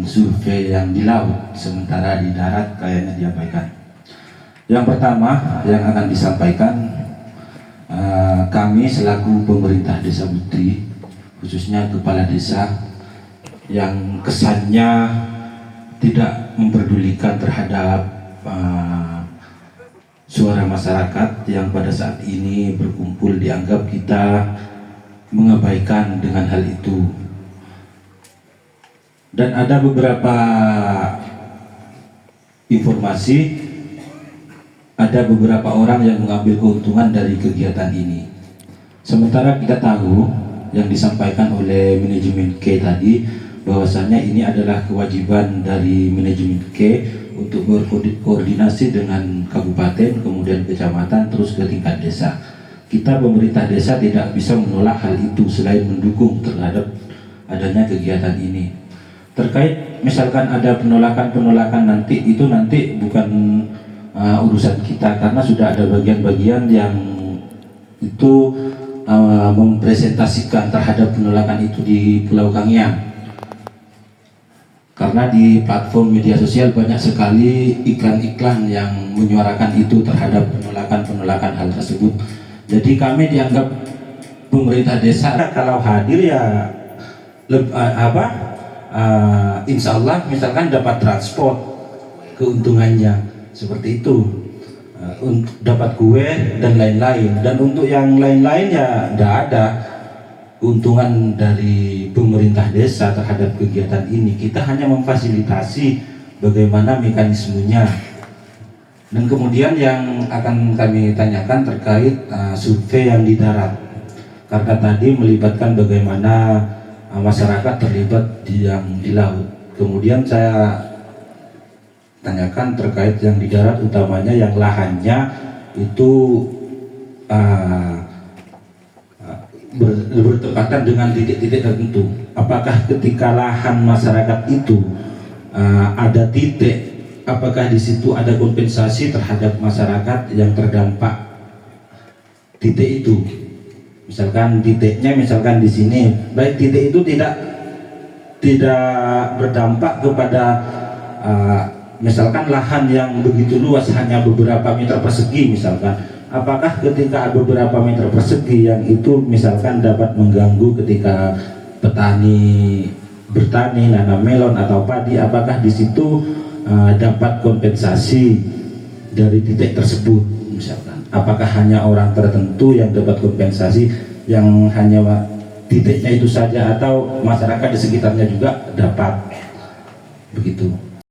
survei yang di laut, sementara di darat kayaknya diabaikan. Yang pertama yang akan disampaikan, kami selaku pemerintah Desa Butri, khususnya kepala desa, yang kesannya tidak memperdulikan terhadap suara masyarakat yang pada saat ini berkumpul, dianggap kita mengabaikan dengan hal itu. Dan ada beberapa informasi, ada beberapa orang yang mengambil keuntungan dari kegiatan ini. Sementara kita tahu yang disampaikan oleh manajemen K tadi, bahwasanya ini adalah kewajiban dari manajemen K untuk berkoordinasi dengan kabupaten, kemudian kecamatan, terus ke tingkat desa. Kita pemerintah desa tidak bisa menolak hal itu selain mendukung terhadap adanya kegiatan ini. Terkait misalkan ada penolakan nanti, itu nanti bukan urusan kita, karena sudah ada bagian-bagian yang itu mempresentasikan terhadap penolakan itu di Pulau Kangean. Karena di platform media sosial banyak sekali iklan-iklan yang menyuarakan itu terhadap penolakan hal tersebut. Jadi kami dianggap pemerintah desa kalau hadir ya insya Allah misalkan dapat transport, keuntungannya seperti itu, dapat kue dan lain-lain. Dan untuk yang lain-lain ya tidak ada keuntungan dari pemerintah desa terhadap kegiatan ini. Kita hanya memfasilitasi bagaimana mekanismenya. Dan kemudian yang akan kami tanyakan terkait survei yang di darat, karena tadi melibatkan bagaimana masyarakat terlibat di laut. Kemudian saya tanyakan terkait yang di darat, utamanya yang lahannya itu bertepatan dengan titik-titik tertentu. Apakah ketika lahan masyarakat itu ada titik, apakah di situ ada kompensasi terhadap masyarakat yang terdampak titik itu? Misalkan titiknya misalkan di sini, baik titik itu tidak berdampak kepada misalkan lahan yang begitu luas, hanya beberapa meter persegi misalkan. Apakah ketika beberapa meter persegi yang itu misalkan dapat mengganggu ketika petani bertani, nanam melon atau padi, apakah di situ dapat kompensasi dari titik tersebut misalkan? Apakah hanya orang tertentu yang dapat kompensasi, yang hanya titiknya itu saja, atau masyarakat di sekitarnya juga dapat begitu?